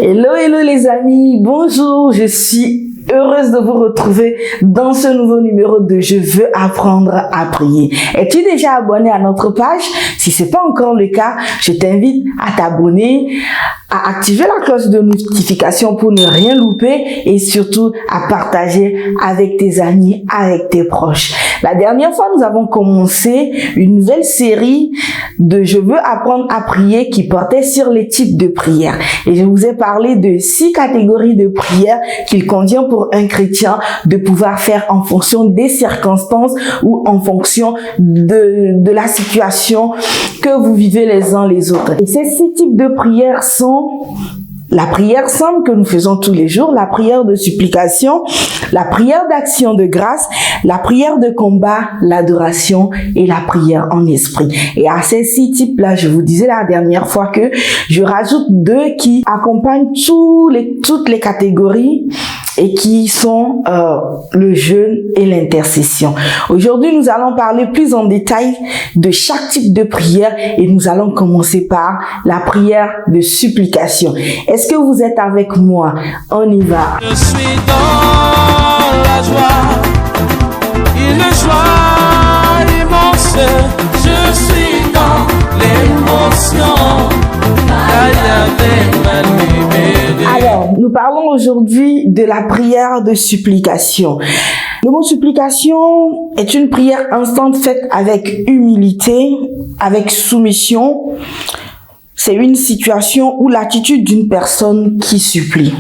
Hello, hello les amis, bonjour, je suis heureuse de vous retrouver dans ce nouveau numéro de Je veux apprendre à prier. Es-tu déjà abonné à notre page? Si ce n'est pas encore le cas, je t'invite à t'abonner, à activer la cloche de notification pour ne rien louper et surtout à partager avec tes amis, avec tes proches. La dernière fois, nous avons commencé une nouvelle série de Je veux apprendre à prier qui portait sur les types de prières. Et je vous ai parlé de 6 catégories de prières qu'il convient pour un chrétien de pouvoir faire en fonction des circonstances ou en fonction de la situation que vous vivez les uns les autres. Et ces 6 types de prières sont la prière simple que nous faisons tous les jours, la prière de supplication, la prière d'action de grâce, la prière de combat, l'adoration et la prière en esprit. Et à ces 6 types-là, je vous disais la dernière fois que je rajoute 2 qui accompagnent toutes les catégories et qui sont le jeûne et l'intercession. Aujourd'hui, nous allons parler plus en détail de chaque type de prière et nous allons commencer par la prière de supplication. Est-ce que vous êtes avec moi? On y va. Je suis dans la joie, une joie immense. Je suis dans l'émotion, avec ma liberté. Alors, nous parlons aujourd'hui de la prière de supplication. Le mot supplication est une prière instante faite avec humilité, avec soumission. C'est une situation ou l'attitude d'une personne qui supplie.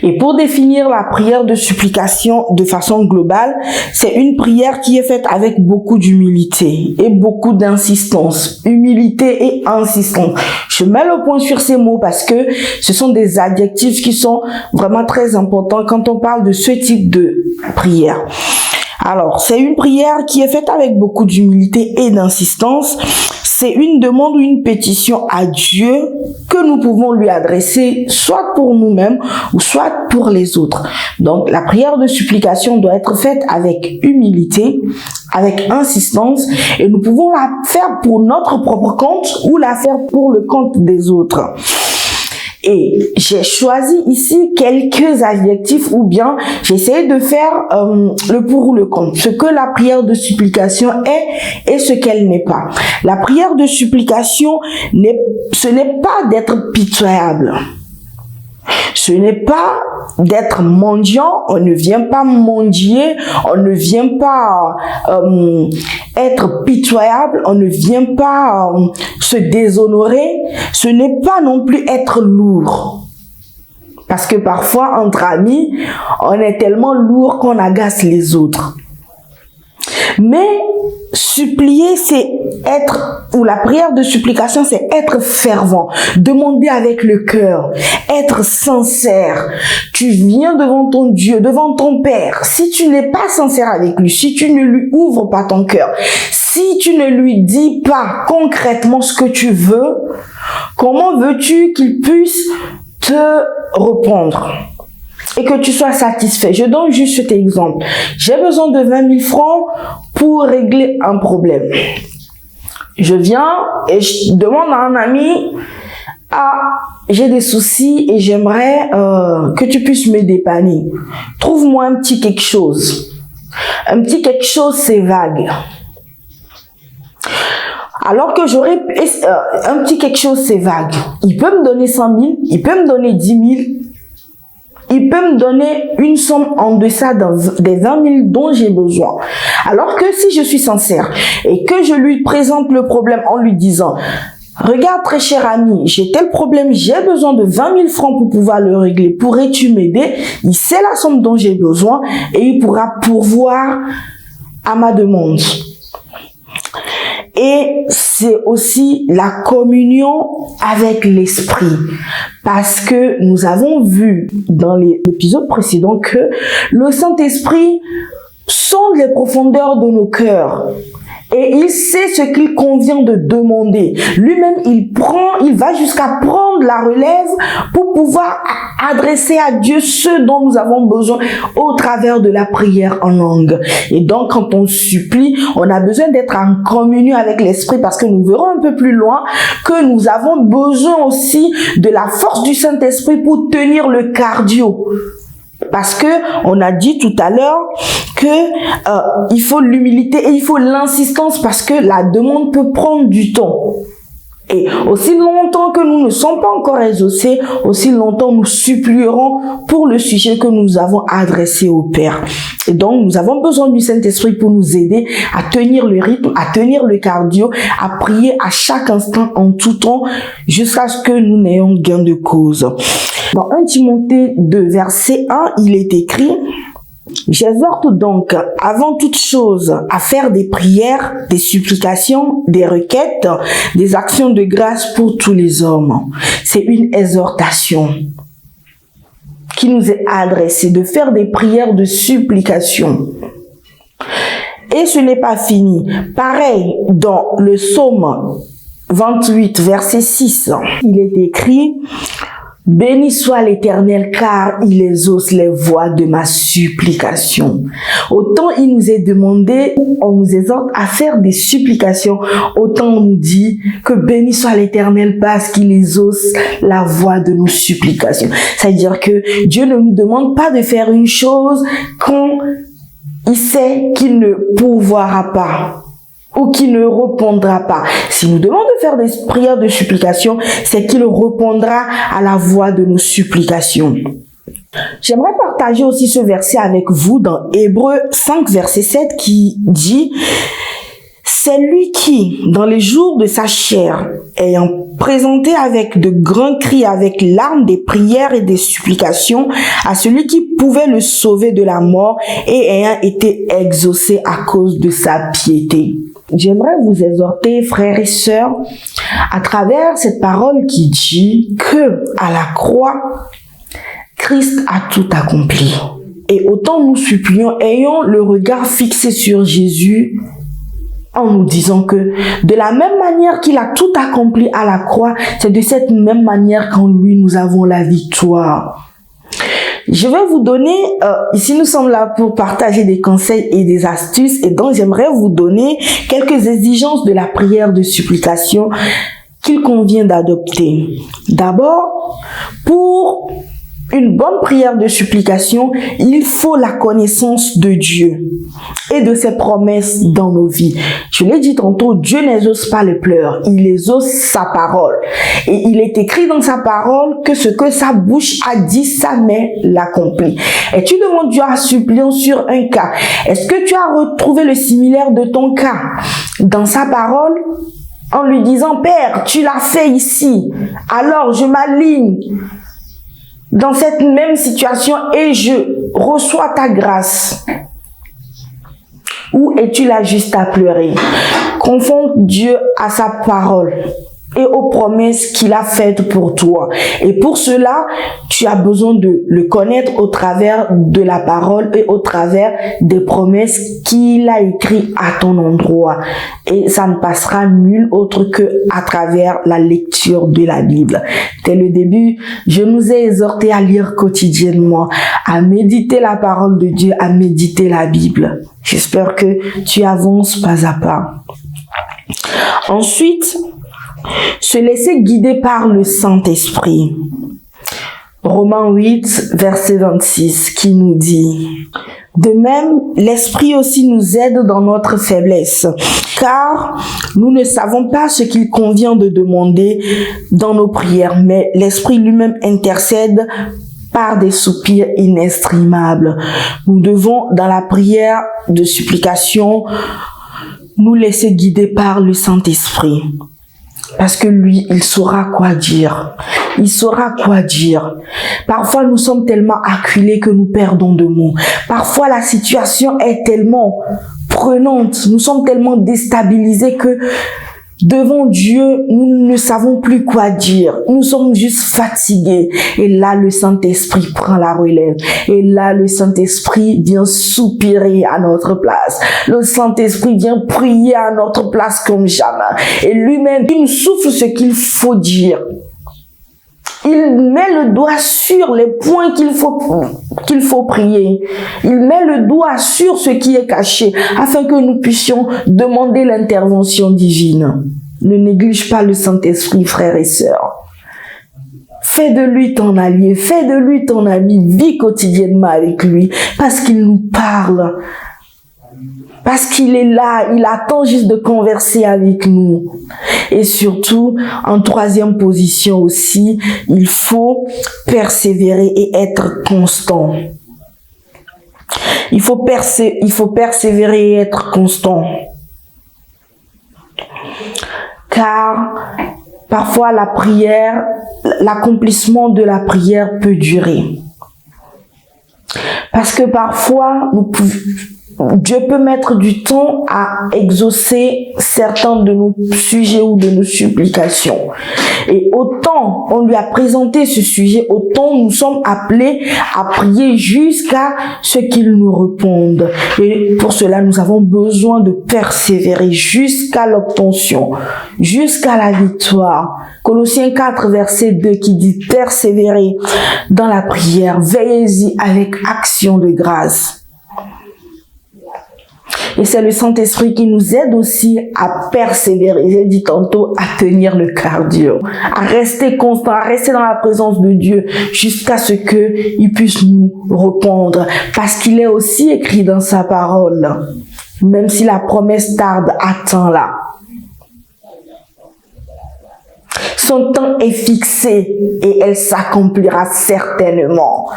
Et pour définir la prière de supplication de façon globale, c'est une prière qui est faite avec beaucoup d'humilité et beaucoup d'insistance. Humilité et insistance. Je mets le point sur ces mots parce que ce sont des adjectifs qui sont vraiment très importants quand on parle de ce type de prière. Alors, c'est une prière qui est faite avec beaucoup d'humilité et d'insistance. C'est une demande ou une pétition à Dieu que nous pouvons lui adresser, soit pour nous-mêmes ou soit pour les autres. Donc, la prière de supplication doit être faite avec humilité, avec insistance, et nous pouvons la faire pour notre propre compte ou la faire pour le compte des autres. Et j'ai choisi ici quelques adjectifs ou bien j'ai essayé de faire le pour ou le contre. Ce que la prière de supplication est et ce qu'elle n'est pas. La prière de supplication, ce n'est pas d'être pitoyable. Ce n'est pas d'être mendiant, on ne vient pas mendier, on ne vient pas être pitoyable, on ne vient pas se déshonorer, ce n'est pas non plus être lourd. Parce que parfois, entre amis, on est tellement lourd qu'on agace les autres. Mais supplier, c'est être, ou la prière de supplication, c'est être fervent, demander avec le cœur, être sincère. Tu viens devant ton Dieu, devant ton Père. Si tu n'es pas sincère avec lui, si tu ne lui ouvres pas ton cœur, si tu ne lui dis pas concrètement ce que tu veux, comment veux-tu qu'il puisse te répondre et que tu sois satisfait? Je donne juste cet exemple. J'ai besoin de 20 000 francs pour régler un problème. Je viens et je demande à un ami, j'ai des soucis et j'aimerais que tu puisses me dépanner. Trouve-moi un petit quelque chose. Un petit quelque chose, c'est vague. Alors que j'aurais un petit quelque chose, c'est vague. Il peut me donner 100 000, il peut me donner 10 000. Il peut me donner une somme en deçà des 20 000 dont j'ai besoin. Alors que si je suis sincère et que je lui présente le problème en lui disant « Regarde très cher ami, j'ai tel problème, j'ai besoin de 20 000 francs pour pouvoir le régler. Pourrais-tu m'aider ?» Il sait la somme dont j'ai besoin et il pourra pourvoir à ma demande. Et c'est aussi la communion avec l'esprit. Parce que nous avons vu dans l'épisode précédent que le Saint-Esprit sonde les profondeurs de nos cœurs Et il sait ce qu'il convient de demander. Lui-même, il va jusqu'à prendre la relève pour pouvoir adresser à Dieu ce dont nous avons besoin au travers de la prière en langue. Et donc, quand on supplie, on a besoin d'être en communion avec l'Esprit parce que nous verrons un peu plus loin que nous avons besoin aussi de la force du Saint-Esprit pour tenir le cardio. Parce que on a dit tout à l'heure que il faut l'humilité et il faut l'insistance parce que la demande peut prendre du temps. Et aussi longtemps que nous ne sommes pas encore exaucés, aussi longtemps nous supplierons pour le sujet que nous avons adressé au Père. Et donc nous avons besoin du Saint-Esprit pour nous aider à tenir le rythme, à tenir le cardio, à prier à chaque instant en tout temps jusqu'à ce que nous n'ayons gain de cause. Dans 1 Timothée 2, verset 1, il est écrit: j'exhorte donc avant toute chose à faire des prières, des supplications, des requêtes, des actions de grâce pour tous les hommes. C'est une exhortation qui nous est adressée de faire des prières de supplication. Et ce n'est pas fini. Pareil, dans le psaume 28, verset 6, il est écrit: béni soit l'Éternel, car il exauce les voix de ma supplication. Autant il nous est demandé, on nous exhorte à faire des supplications, autant on nous dit que béni soit l'Éternel parce qu'il exauce la voix de nos supplications. C'est-à-dire que Dieu ne nous demande pas de faire une chose quand il sait qu'il ne pourvoira pas ou qui ne répondra pas. Si nous demandons de faire des prières de supplication, c'est qu'il répondra à la voix de nos supplications. J'aimerais partager aussi ce verset avec vous dans Hébreux 5, verset 7 qui dit: c'est lui qui, dans les jours de sa chair, ayant présenté avec de grands cris, avec larmes, des prières et des supplications à celui qui pouvait le sauver de la mort et ayant été exaucé à cause de sa piété. J'aimerais vous exhorter, frères et sœurs, à travers cette parole qui dit que à la croix, Christ a tout accompli. Et autant nous supplions, ayons le regard fixé sur Jésus, en nous disant que de la même manière qu'il a tout accompli à la croix, c'est de cette même manière qu'en lui nous avons la victoire. Je vais vous donner, ici nous sommes là pour partager des conseils et des astuces, et donc j'aimerais vous donner quelques exigences de la prière de supplication qu'il convient d'adopter. D'abord, pour une bonne prière de supplication, il faut la connaissance de Dieu et de ses promesses dans nos vies. Je l'ai dit tantôt, Dieu n'exauce pas les pleurs, il exauce sa parole. Et il est écrit dans sa parole que ce que sa bouche a dit, sa main l'accomplit. Et tu demandes Dieu à supplier sur un cas. Est-ce que tu as retrouvé le similaire de ton cas dans sa parole? En lui disant, Père, tu l'as fait ici, alors je m'aligne dans cette même situation et je reçois ta grâce. Ou es-tu là juste à pleurer? Confronte Dieu à sa parole et aux promesses qu'il a faites pour toi. Et pour cela, tu as besoin de le connaître au travers de la parole et au travers des promesses qu'il a écrites à ton endroit. Et ça ne passera nul autre que à travers la lecture de la Bible. Dès le début, je nous ai exhorté à lire quotidiennement, à méditer la parole de Dieu, à méditer la Bible. J'espère que tu avances pas à pas. Ensuite, se laisser guider par le Saint-Esprit. Romains 8, verset 26, qui nous dit: de même, l'Esprit aussi nous aide dans notre faiblesse, car nous ne savons pas ce qu'il convient de demander dans nos prières, mais l'Esprit lui-même intercède par des soupirs inexprimables. Nous devons, dans la prière de supplication, nous laisser guider par le Saint-Esprit. Parce que lui, il saura quoi dire. Il saura quoi dire. Parfois, nous sommes tellement acculés que nous perdons de mots. Parfois, la situation est tellement prenante. Nous sommes tellement déstabilisés que Devant Dieu, nous ne savons plus quoi dire. Nous sommes juste fatigués. Et là, le Saint-Esprit prend la relève. Et là, le Saint-Esprit vient soupirer à notre place. Le Saint-Esprit vient prier à notre place comme jamais. Et lui-même, il nous souffle ce qu'il faut dire. Il met le doigt sur les points qu'il faut prier. Il met le doigt sur ce qui est caché afin que nous puissions demander l'intervention divine. Ne néglige pas le Saint-Esprit, frères et sœurs. Fais de lui ton allié, fais de lui ton ami, vis quotidiennement avec lui parce qu'il nous parle. Parce qu'il est là, il attend juste de converser avec nous. Et surtout, en troisième position aussi, il faut persévérer et être constant. Il faut persévérer et être constant. Car parfois la prière, l'accomplissement de la prière peut durer. Parce que parfois, Dieu peut mettre du temps à exaucer certains de nos sujets ou de nos supplications. Et autant on lui a présenté ce sujet, autant nous sommes appelés à prier jusqu'à ce qu'il nous réponde. Et pour cela, nous avons besoin de persévérer jusqu'à l'obtention, jusqu'à la victoire. Colossiens 4, verset 2 qui dit « Persévérez dans la prière, veillez-y avec action de grâce ». Et c'est le Saint-Esprit qui nous aide aussi à persévérer, j'ai dit tantôt, à tenir le cardio, à rester constant, à rester dans la présence de Dieu jusqu'à ce qu'il puisse nous répondre. Parce qu'il est aussi écrit dans sa parole, même si la promesse tarde, attends-la. Son temps est fixé et elle s'accomplira certainement.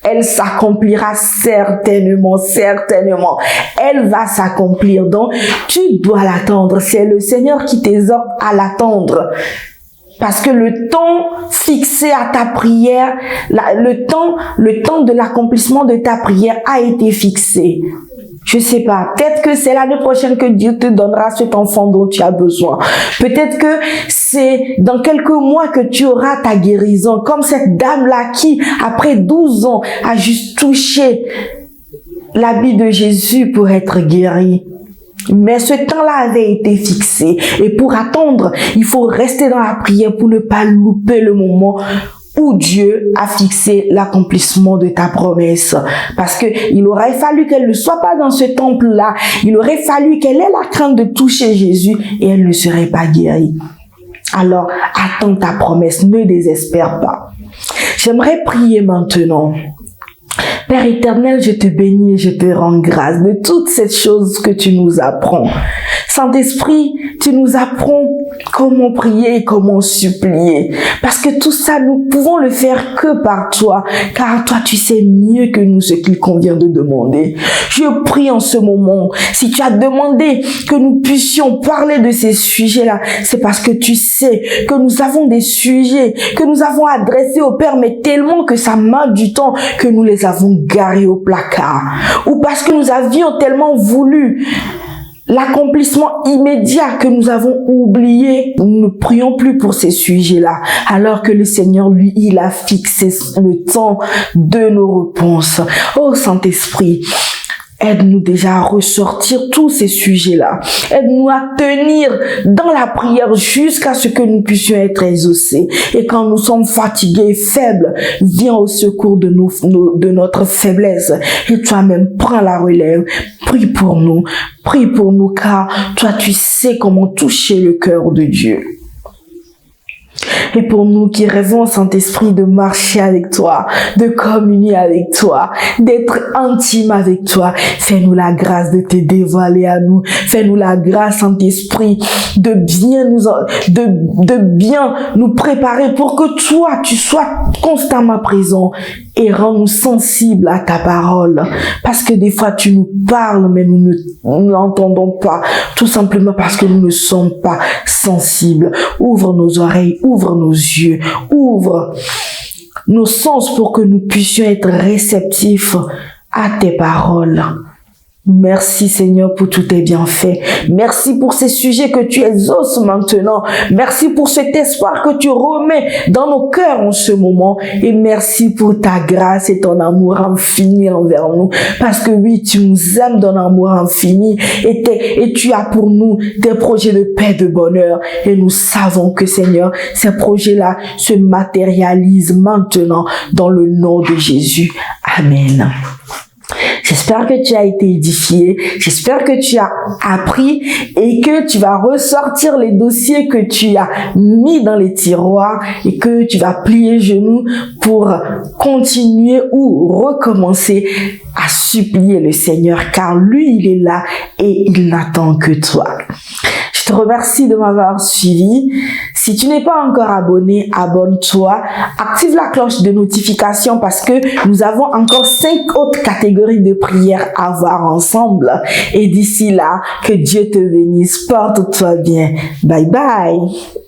Elle s'accomplira certainement. Elle va s'accomplir. Donc, tu dois l'attendre. C'est le Seigneur qui t'exhorte à l'attendre. Parce que le temps fixé à ta prière, le temps de l'accomplissement de ta prière a été fixé. Je sais pas, peut-être que c'est l'année prochaine que Dieu te donnera cet enfant dont tu as besoin. Peut-être que c'est dans quelques mois que tu auras ta guérison, comme cette dame-là qui, après 12 ans, a juste touché l'habit de Jésus pour être guérie. Mais ce temps-là avait été fixé. Et pour attendre, il faut rester dans la prière pour ne pas louper le moment où Dieu a fixé l'accomplissement de ta promesse. Parce que il aurait fallu qu'elle ne soit pas dans ce temple-là. Il aurait fallu qu'elle ait la crainte de toucher Jésus et elle ne serait pas guérie. Alors, attends ta promesse, ne désespère pas. J'aimerais prier maintenant. Père éternel, je te bénis et je te rends grâce de toutes ces choses que tu nous apprends. Saint-Esprit, tu nous apprends comment prier et comment supplier. Parce que tout ça, nous pouvons le faire que par toi. Car toi, tu sais mieux que nous ce qu'il convient de demander. Je prie en ce moment, si tu as demandé que nous puissions parler de ces sujets-là, c'est parce que tu sais que nous avons des sujets que nous avons adressés au Père, mais tellement que ça manque du temps que nous les avons garés au placard. Ou parce que nous avions tellement voulu l'accomplissement immédiat que nous avons oublié, nous ne prions plus pour ces sujets-là, alors que le Seigneur, lui, il a fixé le temps de nos réponses. Oh Saint-Esprit, aide-nous déjà à ressortir tous ces sujets-là. Aide-nous à tenir dans la prière jusqu'à ce que nous puissions être exaucés. Et quand nous sommes fatigués et faibles, viens au secours de notre faiblesse. Et toi-même, prends la relève. Prie pour nous, car toi, tu sais comment toucher le cœur de Dieu. Et pour nous qui rêvons, Saint-Esprit, de marcher avec toi, de communier avec toi, d'être intime avec toi, fais-nous la grâce de te dévoiler à nous. Fais-nous la grâce, Saint-Esprit, de bien nous préparer pour que toi, tu sois constamment présent et rends-nous sensibles à ta parole. Parce que des fois, tu nous parles, mais nous n'entendons pas. Tout simplement parce que nous ne sommes pas sensibles. Ouvre nos oreilles, ouvre nos yeux, ouvre nos sens pour que nous puissions être réceptifs à tes paroles. Merci Seigneur pour tous tes bienfaits. Merci pour ces sujets que tu exauces maintenant. Merci pour cet espoir que tu remets dans nos cœurs en ce moment. Et merci pour ta grâce et ton amour infini envers nous. Parce que oui, tu nous aimes d'un amour infini et tu as pour nous des projets de paix, de bonheur. Et nous savons que Seigneur, ces projets-là se matérialisent maintenant dans le nom de Jésus. Amen. J'espère que tu as été édifié, j'espère que tu as appris et que tu vas ressortir les dossiers que tu as mis dans les tiroirs et que tu vas plier genoux pour continuer ou recommencer à supplier le Seigneur car lui, il est là et il n'attend que toi. Je te remercie de m'avoir suivi. Si tu n'es pas encore abonné, abonne-toi. Active la cloche de notification parce que nous avons encore 5 autres catégories de prières à voir ensemble. Et d'ici là, que Dieu te bénisse. Porte-toi bien. Bye bye.